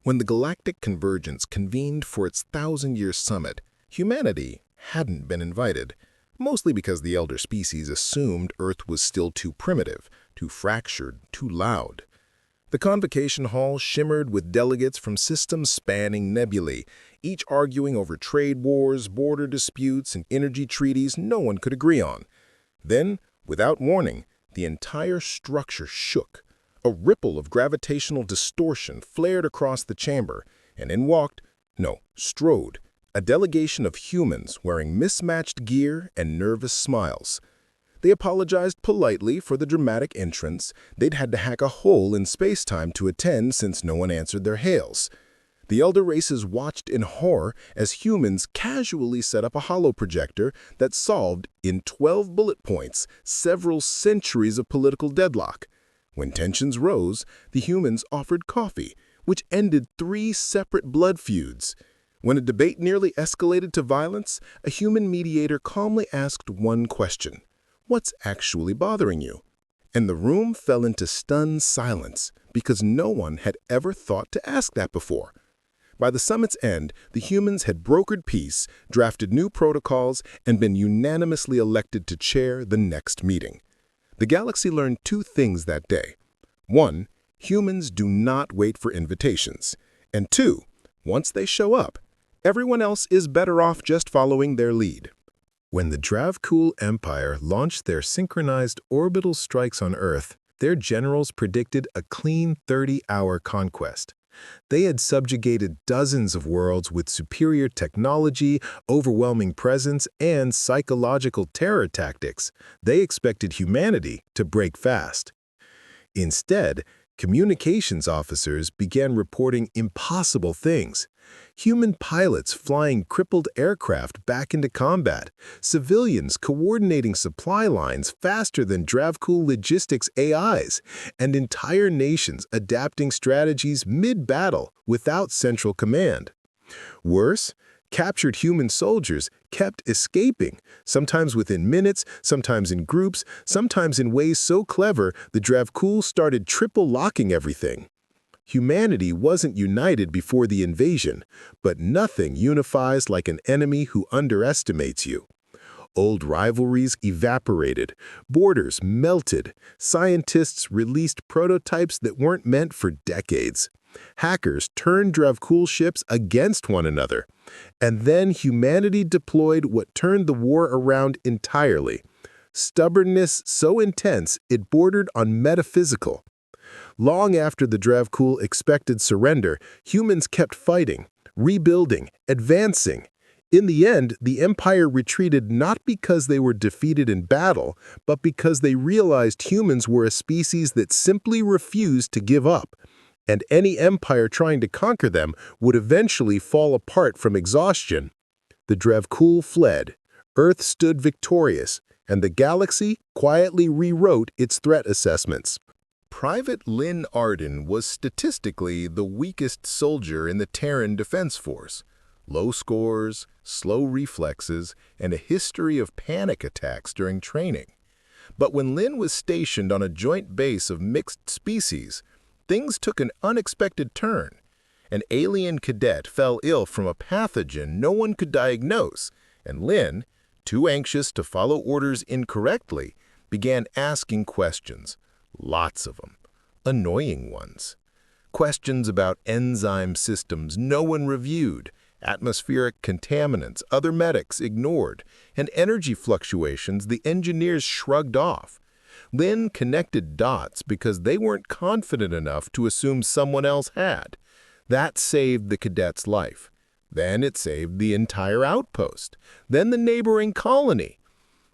When the Galactic Convergence convened for its 1,000-year summit, humanity hadn't been invited, mostly because the elder species assumed Earth was still too primitive, too fractured, too loud. The convocation hall shimmered with delegates from systems spanning nebulae, each arguing over trade wars, border disputes, and energy treaties no one could agree on. Then, without warning, the entire structure shook. A ripple of gravitational distortion flared across the chamber, and in strode, a delegation of humans wearing mismatched gear and nervous smiles. They apologized politely for the dramatic entrance. They'd had to hack a hole in space-time to attend since no one answered their hails. The elder races watched in horror as humans casually set up a holoprojector that solved, in 12 bullet points, several centuries of political deadlock. When tensions rose, the humans offered coffee, which ended 3 separate blood feuds. When a debate nearly escalated to violence, a human mediator calmly asked one question: "What's actually bothering you?" And the room fell into stunned silence because no one had ever thought to ask that before. By the summit's end, the humans had brokered peace, drafted new protocols, and been unanimously elected to chair the next meeting. The galaxy learned 2 things that day. 1, humans do not wait for invitations. And 2, once they show up, everyone else is better off just following their lead. When the Dravkul Empire launched their synchronized orbital strikes on Earth, their generals predicted a clean 30-hour conquest. They had subjugated dozens of worlds with superior technology, overwhelming presence, and psychological terror tactics. They expected humanity to break fast. Instead, communications officers began reporting impossible things. Human pilots flying crippled aircraft back into combat, civilians coordinating supply lines faster than Dravkul logistics AIs, and entire nations adapting strategies mid-battle without central command. Worse, captured human soldiers kept escaping, sometimes within minutes, sometimes in groups, sometimes in ways so clever the Dravkul started triple-locking everything. Humanity wasn't united before the invasion, but nothing unifies like an enemy who underestimates you. Old rivalries evaporated, borders melted, scientists released prototypes that weren't meant for decades. Hackers turned Dravkul ships against one another. And then humanity deployed what turned the war around entirely. Stubbornness so intense it bordered on metaphysical. Long after the Dravkul expected surrender, humans kept fighting, rebuilding, advancing. In the end, the Empire retreated not because they were defeated in battle, but because they realized humans were a species that simply refused to give up. And any empire trying to conquer them would eventually fall apart from exhaustion. The Dravkul fled, Earth stood victorious, and the galaxy quietly rewrote its threat assessments. Private Lynn Arden was statistically the weakest soldier in the Terran Defense Force. Low scores, slow reflexes, and a history of panic attacks during training. But when Lynn was stationed on a joint base of mixed species, things took an unexpected turn. An alien cadet fell ill from a pathogen no one could diagnose, and Lynn, too anxious to follow orders incorrectly, began asking questions. Lots of them. Annoying ones. Questions about enzyme systems no one reviewed, atmospheric contaminants other medics ignored, and energy fluctuations the engineers shrugged off. Lynn connected dots because they weren't confident enough to assume someone else had. That saved the cadet's life. Then it saved the entire outpost. Then the neighboring colony.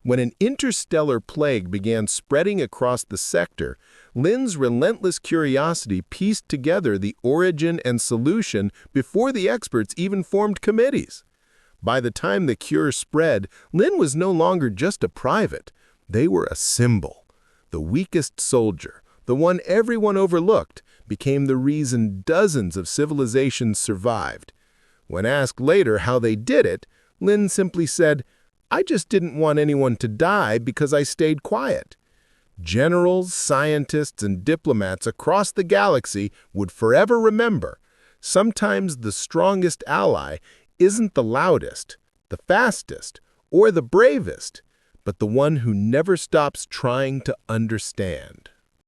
When an interstellar plague began spreading across the sector, Lynn's relentless curiosity pieced together the origin and solution before the experts even formed committees. By the time the cure spread, Lynn was no longer just a private. They were a symbol. The weakest soldier, the one everyone overlooked, became the reason dozens of civilizations survived. When asked later how they did it, Lynn simply said, "I just didn't want anyone to die because I stayed quiet." Generals, scientists, and diplomats across the galaxy would forever remember, Sometimes the strongest ally isn't the loudest, the fastest, or the bravest, but the one who never stops trying to understand.